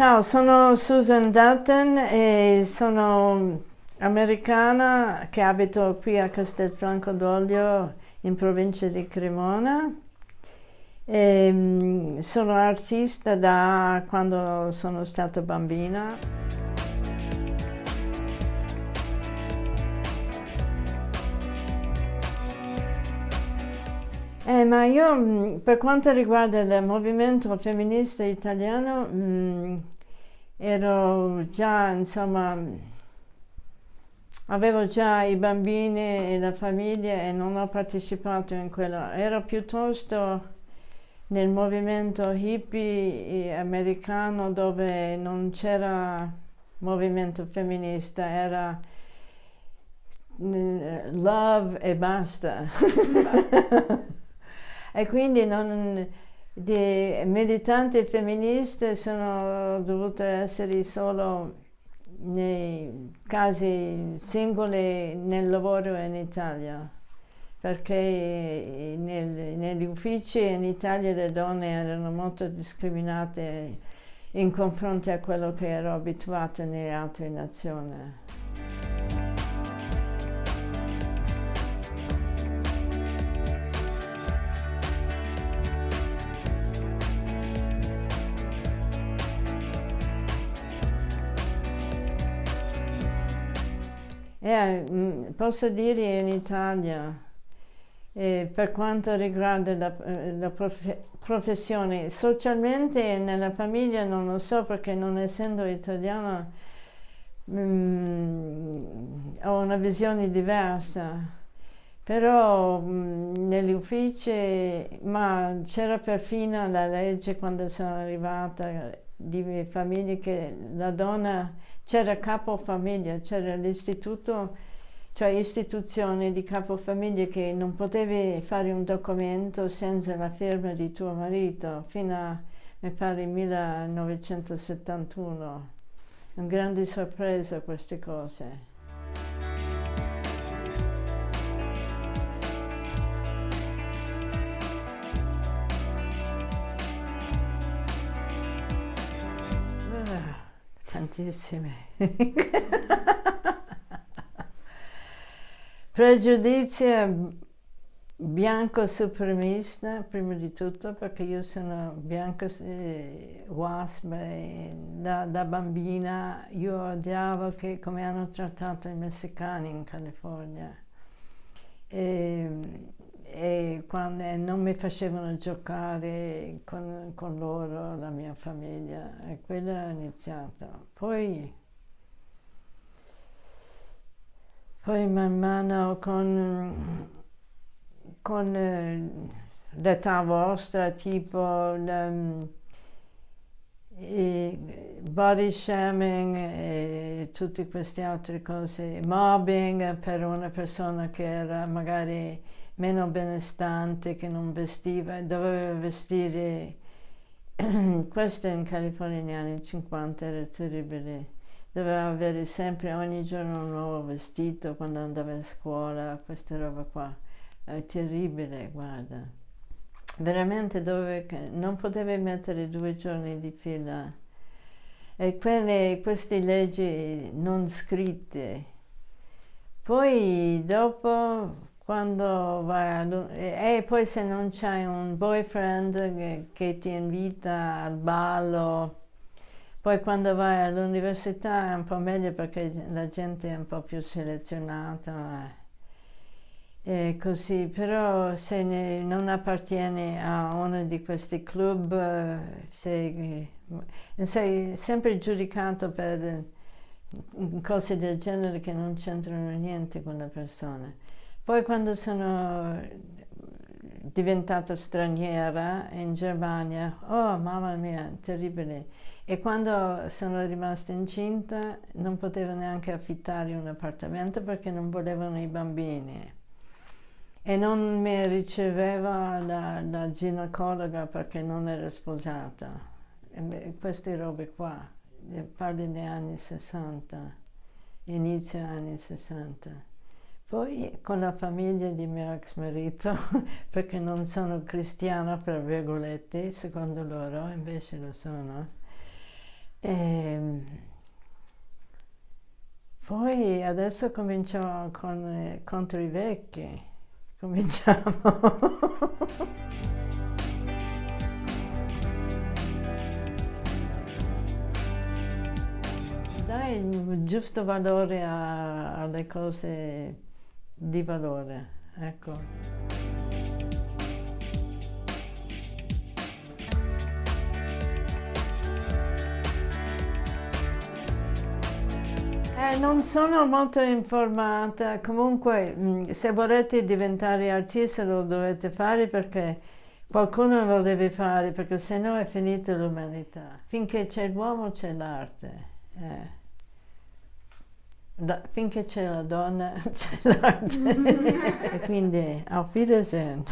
Ciao, sono Susan Dutton e sono americana che abito qui a Castelfranco d'Olio in provincia di Cremona. Sono artista da quando sono stata bambina. Ma io, per quanto riguarda il movimento femminista italiano, ero già, insomma, avevo già i bambini e la famiglia e non ho partecipato in quello. Ero piuttosto nel movimento hippie americano dove non c'era movimento femminista, era love e basta. E quindi di militanti femministe sono dovute essere solo nei casi singoli nel lavoro in Italia, perché negli uffici in Italia le donne erano molto discriminate in confronto a quello che ero abituata nelle altre nazioni. Posso dire in Italia, per quanto riguarda la professione, socialmente nella famiglia non lo so perché non essendo italiana ho una visione diversa, però negli uffici, ma c'era perfino la legge quando sono arrivata di famiglie che la donna c'era capofamiglia, c'era l'istituto, cioè istituzione di capofamiglia che non potevi fare un documento senza la firma di tuo marito fino a, mi pare, 1971. Una grande sorpresa queste cose. Tantissime. Pregiudizio bianco supremista, prima di tutto, perché io sono bianco WASP da bambina. Io odiavo come hanno trattato i messicani in California. E quando non mi facevano giocare con loro, la mia famiglia, e quello è iniziato. Poi man mano con l'età vostra, tipo body shaming e tutte queste altre cose, mobbing per una persona che era magari meno benestante, che non vestiva, doveva vestire, questo in California negli anni 50 era terribile, doveva avere sempre ogni giorno un nuovo vestito quando andava in scuola, questa roba qua, è terribile, guarda, veramente non potevi mettere 2 giorni di fila, e queste leggi non scritte. Poi dopo, quando vai e poi se non c'hai un boyfriend che ti invita al ballo, poi quando vai all'università è un po' meglio perché la gente è un po' più selezionata e così, però se non appartieni a uno di questi club sei sempre giudicato per cose del genere che non c'entrano niente con la persona. Poi quando sono diventata straniera in Germania, oh mamma mia, terribile. E quando sono rimasta incinta non potevo neanche affittare un appartamento perché non volevano i bambini. E non mi riceveva la ginecologa perché non era sposata. E queste robe qua, parli degli anni 60, inizio anni 60. Poi con la famiglia di mio ex marito, perché non sono cristiana, tra virgolette, secondo loro, invece lo sono. E poi adesso cominciamo contro i vecchi, cominciamo. Dai il giusto valore alle cose di valore, ecco. Non sono molto informata, comunque se volete diventare artista lo dovete fare perché qualcuno lo deve fare, perché sennò è finita l'umanità. Finché c'è l'uomo c'è l'arte. Finché c'è la donna c'è l'arte. E quindi auf Wiedersehen.